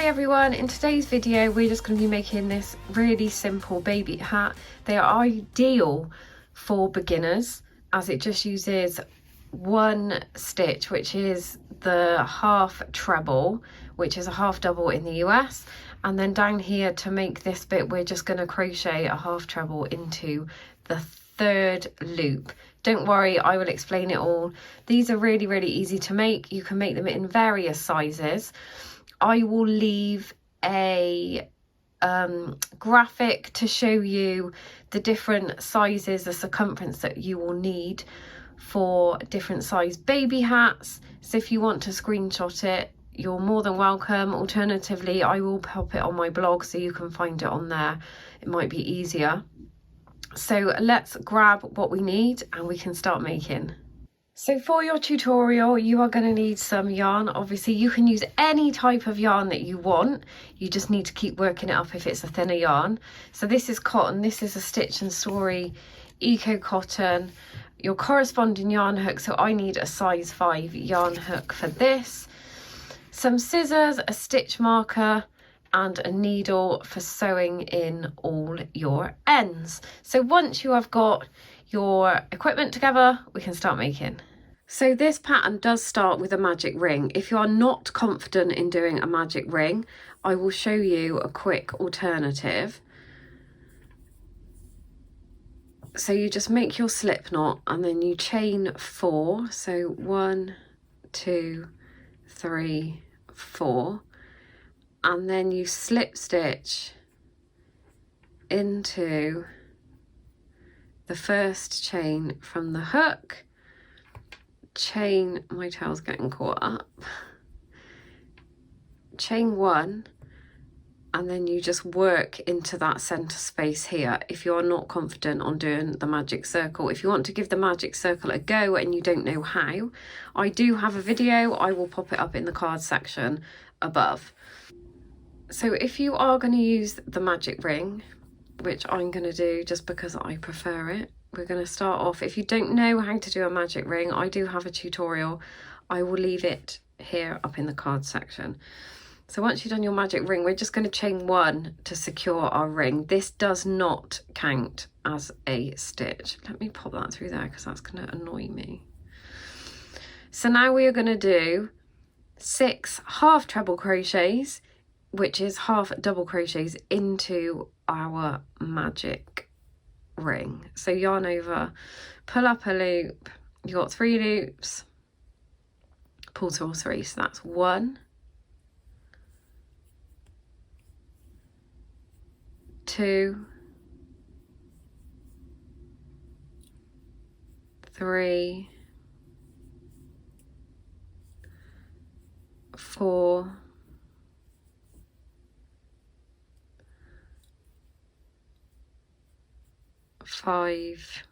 everyone, in today's video we're just going to be making this really simple baby hat. They are ideal for beginners as it just uses one stitch, which is the half treble, which is a half double in the US, and then down here to make this bit we're just going to crochet a half treble into the third loop. Don't worry, I will explain it all. These are really easy to make. You can make them in various sizes. I will leave a graphic to show you the different sizes, the circumference that you will need for different size baby hats. So if you want to screenshot it, you're more than welcome. Alternatively, I will pop it on my blog so you can find it on there. It might be easier. So let's grab what we need and we can start making. So for your tutorial, you are going to need some yarn. Obviously, you can use any type of yarn that you want. You just need to keep working it up if it's a thinner yarn. So this is cotton. This is a Stitch and Story Eco Cotton. Your corresponding yarn hook. So I need a size 5 yarn hook for this. Some scissors, a stitch marker, and a needle for sewing in all your ends. So once you have got your equipment together, we can start making. So this pattern does start with a magic ring. If you are not confident in doing a magic ring, I will show you a quick alternative. So you just make your slip knot and then you chain 4. So 1, 2, 3, 4. And then you slip stitch into the first chain from the hook, chain, my tail's getting caught up, chain 1, and then you just work into that center space here. If you're not confident on doing the magic circle, if you want to give the magic circle a go and you don't know how, I do have a video. I will pop it up in the card section above. So if you are going to use the magic ring, which I'm going to do just because I prefer it, we're going to start off. If you don't know how to do a magic ring, I do have a tutorial. I will leave it here up in the card section. So once you've done your magic ring, we're just going to chain 1 to secure our ring. This does not count as a stitch. Let me pop that through there because that's going to annoy me. So now we are going to do 6 half treble crochets, which is half double crochets into our magic ring. So yarn over, pull up a loop, you got 3 loops, pull to all 3, so that's 1, 2, 3, 4, 5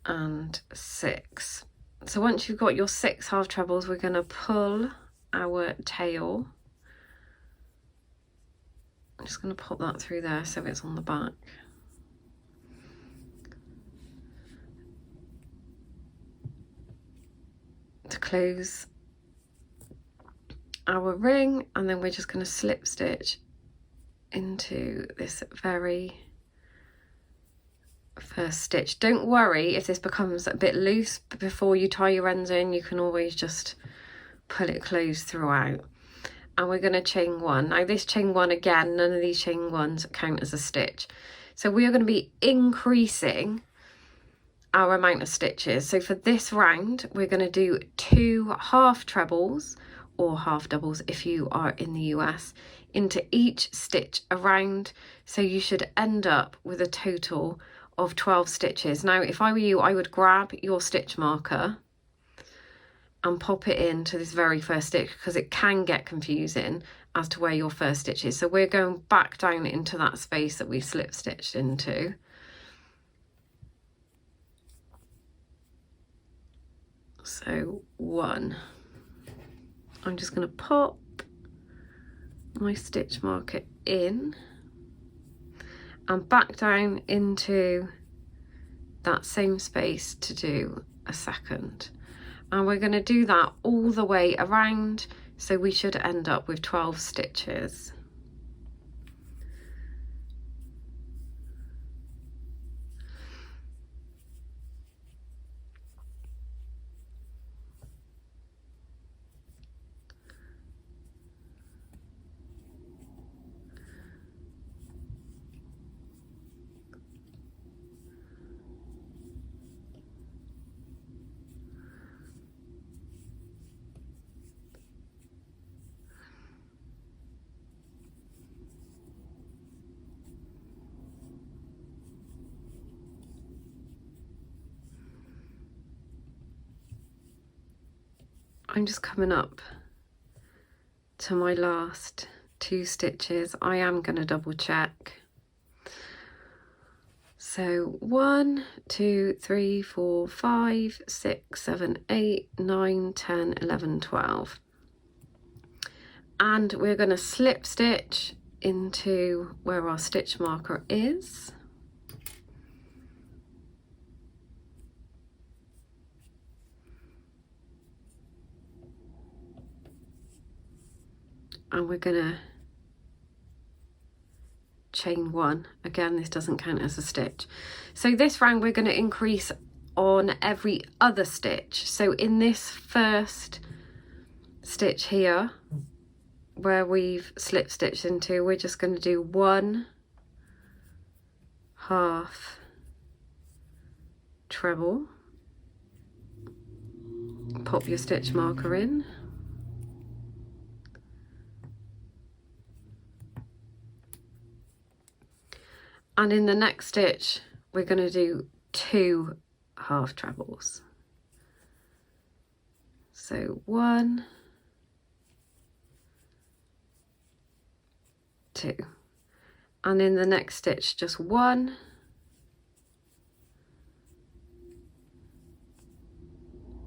and 6. So once you've got your 6 half trebles, we're going to pull our tail. I'm just going to pop that through there so it's on the back. To close our ring, and then we're just going to slip stitch into this very first stitch. Don't worry if this becomes a bit loose before you tie your ends in. You can always just pull it closed throughout. And we're going to chain 1. Now this chain 1, again, none of these chain 1s count as a stitch. So we are going to be increasing our amount of stitches. So for this round, we're going to do 2 half trebles or half doubles if you are in the US into each stitch around. So you should end up with a total of 12 stitches. Now, if I were you, I would grab your stitch marker and pop it into this very first stitch because it can get confusing as to where your first stitch is. So we're going back down into that space that we slip stitched into. So 1. I'm just going to pop my stitch marker in and back down into that same space to do a second. And we're going to do that all the way around, so we should end up with 12 stitches. I'm just coming up to my last 2 stitches. I am going to double check. So 1, 2, 3, 4, 5, 6, 7, 8, 9, 10, 11, 12. And we're going to slip stitch into where our stitch marker is. And we're going to chain 1. Again, this doesn't count as a stitch. So this round we're going to increase on every other stitch. So in this first stitch here, where we've slip stitched into, we're just going to do 1 half treble, pop your stitch marker in, and in the next stitch we're going to do 2 half trebles. So 1, 2, and in the next stitch just 1,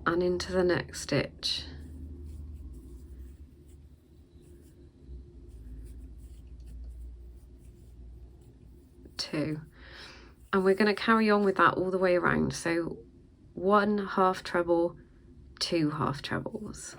and into the next stitch 2, and we're going to carry on with that all the way around. So 1 half treble, 2 half trebles.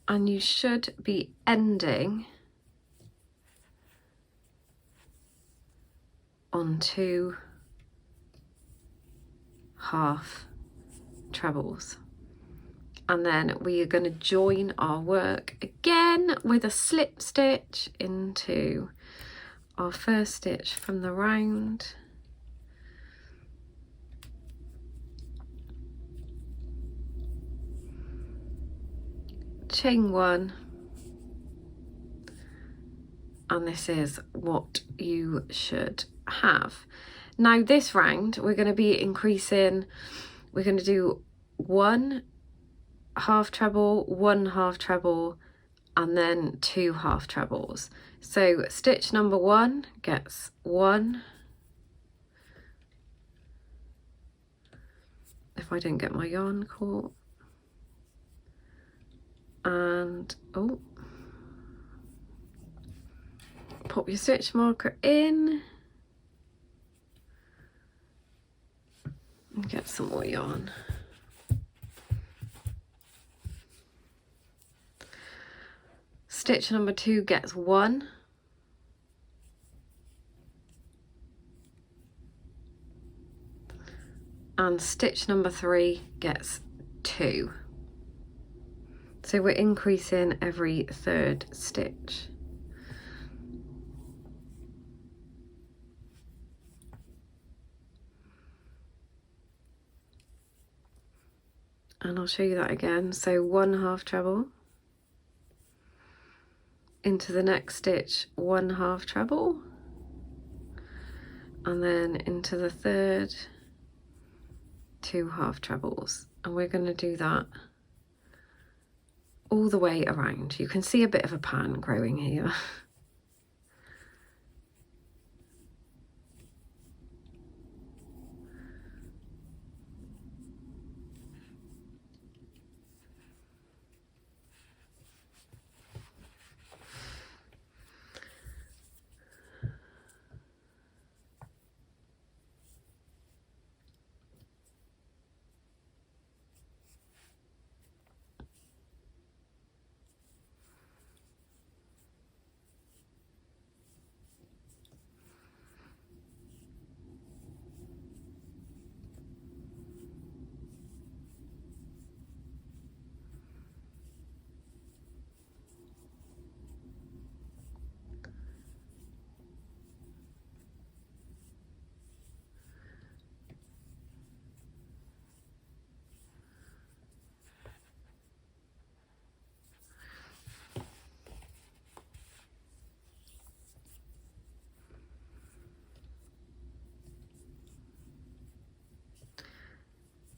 And you should be ending on 2 half trebles. And then we are going to join our work again with a slip stitch into our first stitch from the round. Chain 1, and this is what you should have. Now this round we're going to be increasing, we're going to do 1 half treble, 1 half treble, and then 2 half trebles. So stitch number 1 gets 1, if I don't get my yarn caught, and pop your stitch marker in and get some more yarn. Stitch number 2 gets 1, and stitch number 3 gets 2. So we're increasing every 3rd stitch. and I'll show you that again. So 1 half treble, into the next stitch 1 half treble, and then into the third 2 half trebles, and we're going to do that all the way around. You can see a bit of a pattern growing here.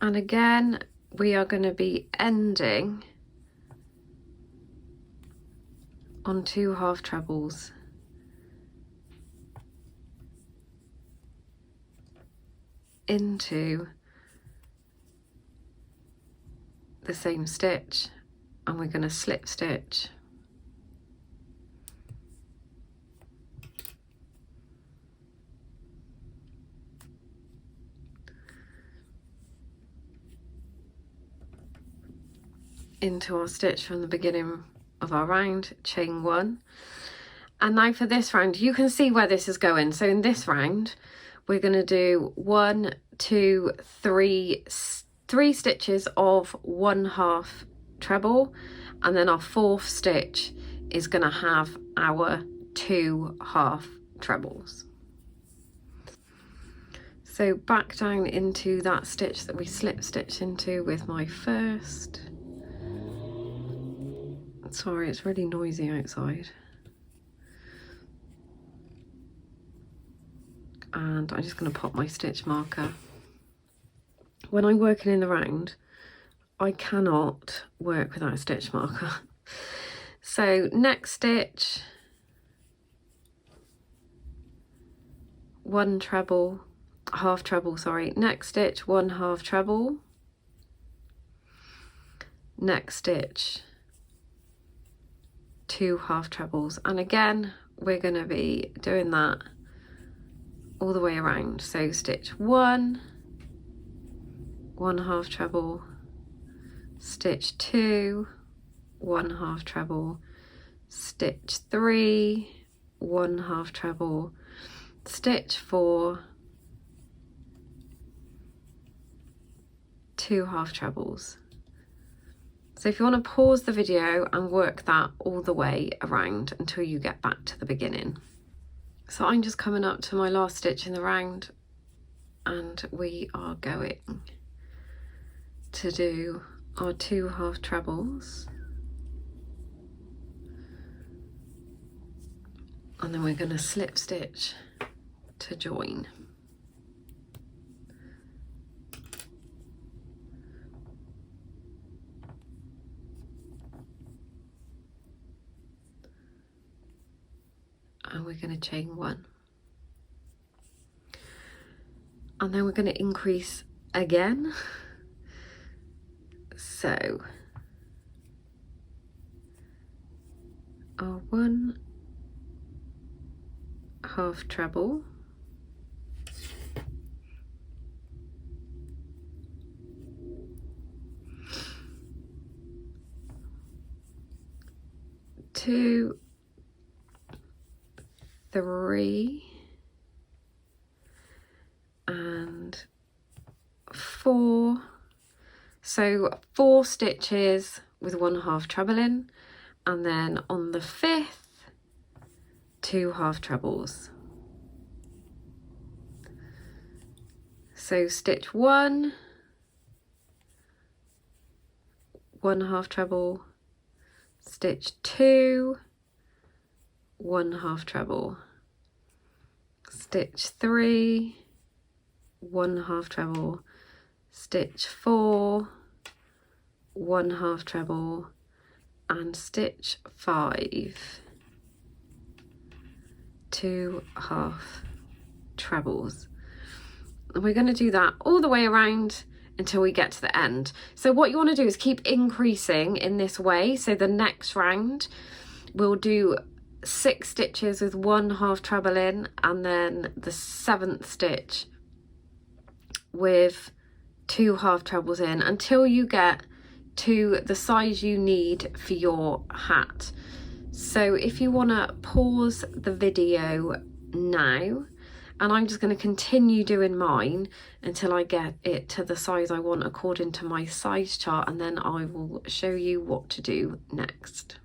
And again, we are going to be ending on 2 half trebles. Into the same stitch, and we're going to slip stitch. Into our stitch from the beginning of our round, chain 1. And now for this round, you can see where this is going. So in this round, we're going to do 1, 2, 3 stitches of 1 half treble, and then our 4th stitch is going to have our 2 half trebles. So back down into that stitch that we slip stitched into with my first. Sorry, it's really noisy outside. And I'm just going to pop my stitch marker. When I'm working in the round, I cannot work without a stitch marker. So next stitch, 1 treble, half treble, sorry. Next stitch, 1 half treble. Next stitch, 2 half trebles, and again we're going to be doing that all the way around. So stitch 1, 1 half treble, stitch 2, 1 half treble, stitch 3, 1 half treble, stitch 4, 2 half trebles. So if you want to pause the video and work that all the way around until you get back to the beginning. So I'm just coming up to my last stitch in the round, and we are going to do our 2 half trebles, and then we're going to slip stitch to join. And we're going to chain 1, and then we're going to increase again. So our 1 half treble, two, 3 and 4. So 4 stitches with 1 half treble in, and then on the 5th 2 half trebles. So stitch 1, 1 half treble, stitch 2, 1 half treble, stitch 3, 1 half treble, stitch 4, 1 half treble, and stitch 5, 2 half trebles. And we're going to do that all the way around until we get to the end. So what you want to do is keep increasing in this way. So the next round we'll do 6 stitches with 1 half treble in, and then the 7th stitch with 2 half trebles in, until you get to the size you need for your hat. So if you want to pause the video now, and I'm just going to continue doing mine until I get it to the size I want according to my size chart, and then I will show you what to do next.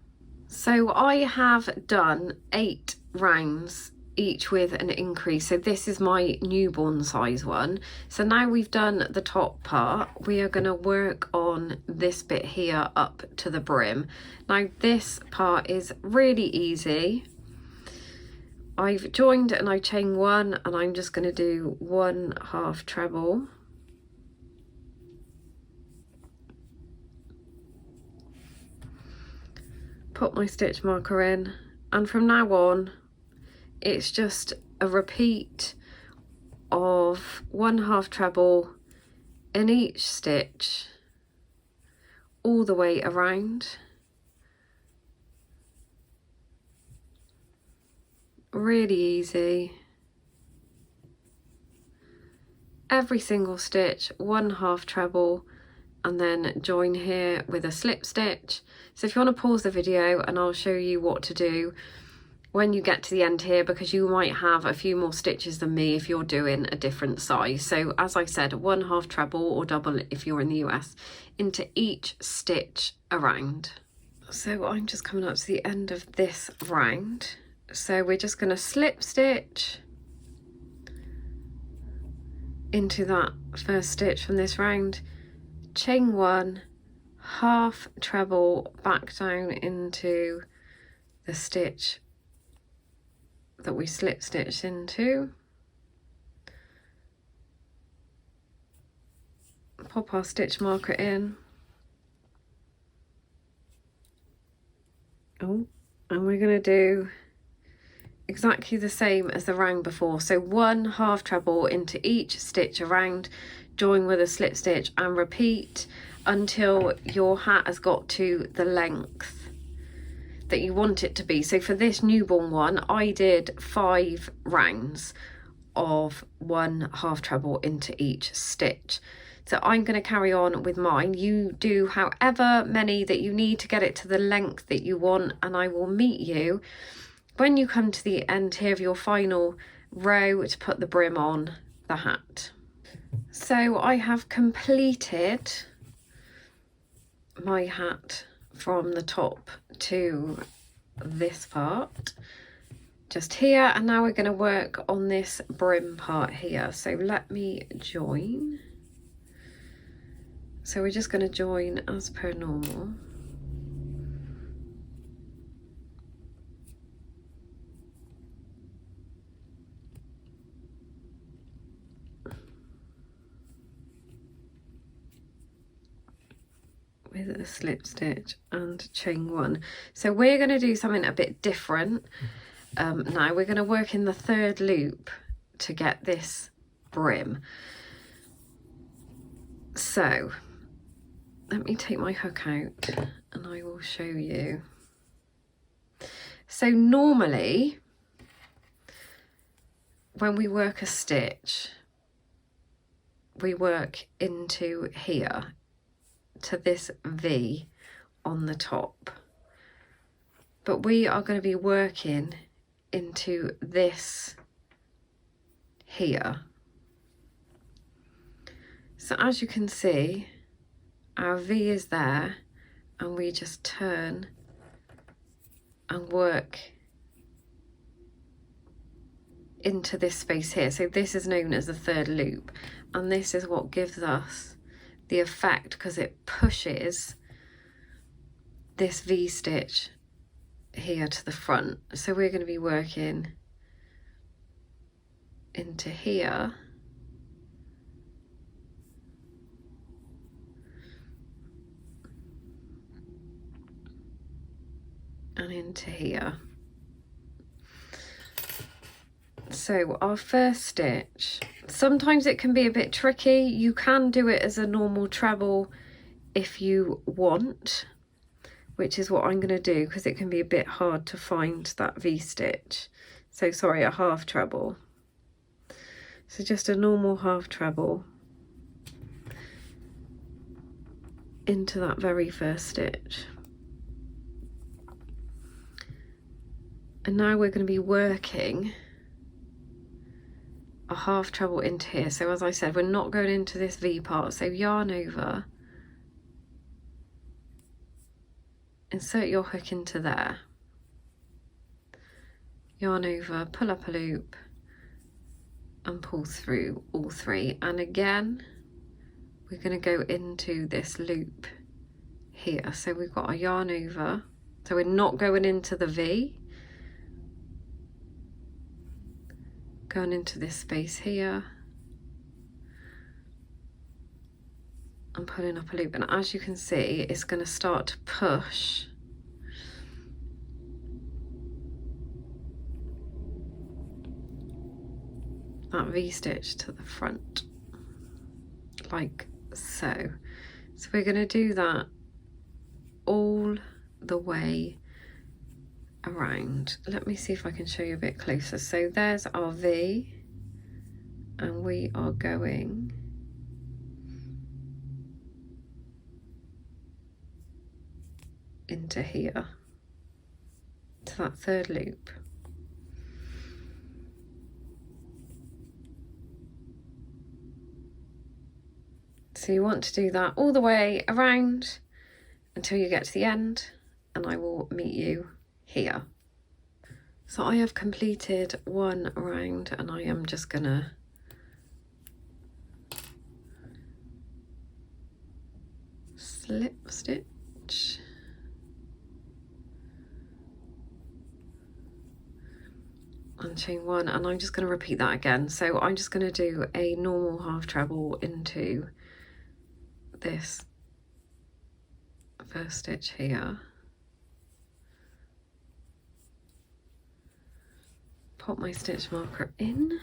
So I have done 8 rounds, each with an increase. So this is my newborn size one. So now we've done the top part, we are going to work on this bit here up to the brim. Now this part is really easy. I've joined and I chain 1, and I'm just going to do 1 half treble, put my stitch marker in, and from now on it's just a repeat of 1 half treble in each stitch all the way around. Really easy. Every single stitch 1 half treble, and then join here with a slip stitch. So if you want to pause the video and I'll show you what to do when you get to the end here, because you might have a few more stitches than me if you're doing a different size. So as I said, 1 half treble or double if you're in the US into each stitch around. So I'm just coming up to the end of this round. So we're just going to slip stitch into that first stitch from this round, chain 1, half treble back down into the stitch that we slip stitched into, pop our stitch marker in, and we're going to do exactly the same as the round before. So 1 half treble into each stitch around, join with a slip stitch, and repeat until your hat has got to the length that you want it to be. So for this newborn one, I did 5 rounds of 1 half treble into each stitch. So I'm going to carry on with mine. You do however many that you need to get it to the length that you want, and I will meet you when you come to the end here of your final row to put the brim on the hat. So I have completed my hat from the top to this part just here, and now we're going to work on this brim part here. So let me join. So we're just going to join as per normal. With a slip stitch and chain 1. So we're going to do something a bit different. Now we're going to work in the 3rd loop to get this brim. So let me take my hook out and I will show you. So normally when we work a stitch, we work into here to this V on the top, but we are going to be working into this here. So as you can see, our V is there, and we just turn and work into this space here. So this is known as the 3rd loop, and this is what gives us the effect, because it pushes this V-stitch here to the front. So we're going to be working into here, and into here. So our first stitch, sometimes it can be a bit tricky. You can do it as a normal treble if you want, which is what I'm going to do, because it can be a bit hard to find that V-stitch. So sorry, a half treble. So just a normal half treble into that very first stitch. And now we're going to be working a half treble into here. So as I said, we're not going into this V part, so yarn over, insert your hook into there, yarn over, pull up a loop and pull through all three. And again, we're going to go into this loop here. So we've got a yarn over, so we're not going into the V, going into this space here and pulling up a loop. And as you can see, it's going to start to push that V-stitch to the front, like so. So we're going to do that all the way around. Let me see if I can show you a bit closer. So there's our V, and we are going into here to that third loop. So you want to do that all the way around until you get to the end, and I will meet you here. So I have completed one round, and I am just gonna slip stitch and chain one, and I'm just going to repeat that again. So I'm just going to do a normal half treble into this first stitch here, pop my stitch marker in,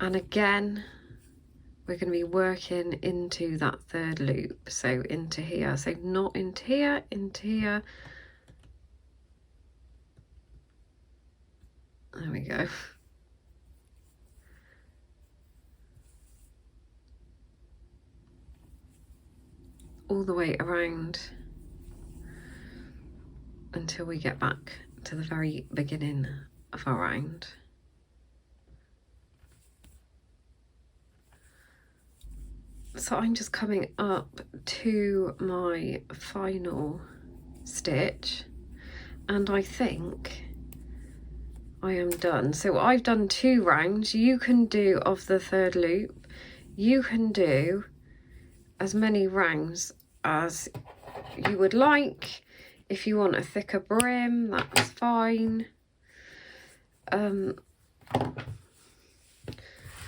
and again we're going to be working into that third loop, so into here, so not into here, into here. There we go. All the way around until we get back to the very beginning of our round. So I'm just coming up to my final stitch, and I think I am done. So I've done 2 rounds. You can do of the third loop, you can do as many rounds as you would like. If you want a thicker brim, that's fine.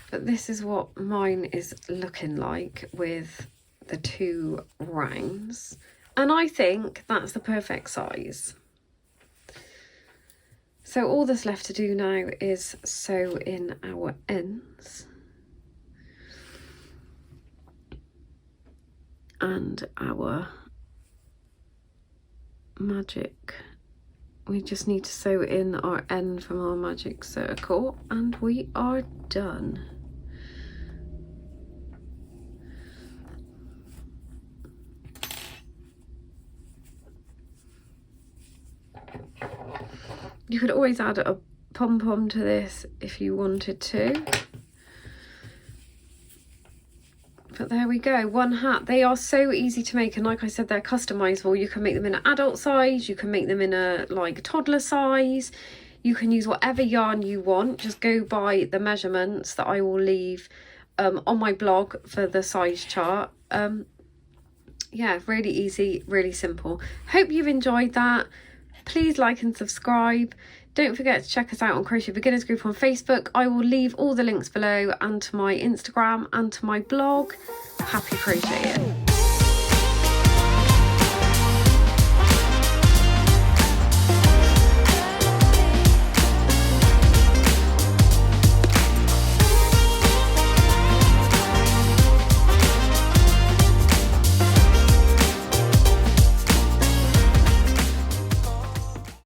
But this is what mine is looking like with the 2 rounds, and I think that's the perfect size. So all that's left to do now is sew in our ends and our magic. We just need to sew in our end from our magic circle, and we are done. You could always add a pom-pom to this if you wanted to. But there we go, 1 hat. They are so easy to make, and like I said, they're customizable. You can make them in an adult size, you can make them in a like toddler size. You can use whatever yarn you want. Just go by the measurements that I will leave on my blog for the size chart. Yeah, really easy, really simple. Hope you've enjoyed that. Please like and subscribe. Don't forget to check us out on Crochet Beginners Group on Facebook. I will leave all the links below, and to my Instagram and to my blog. Happy crocheting.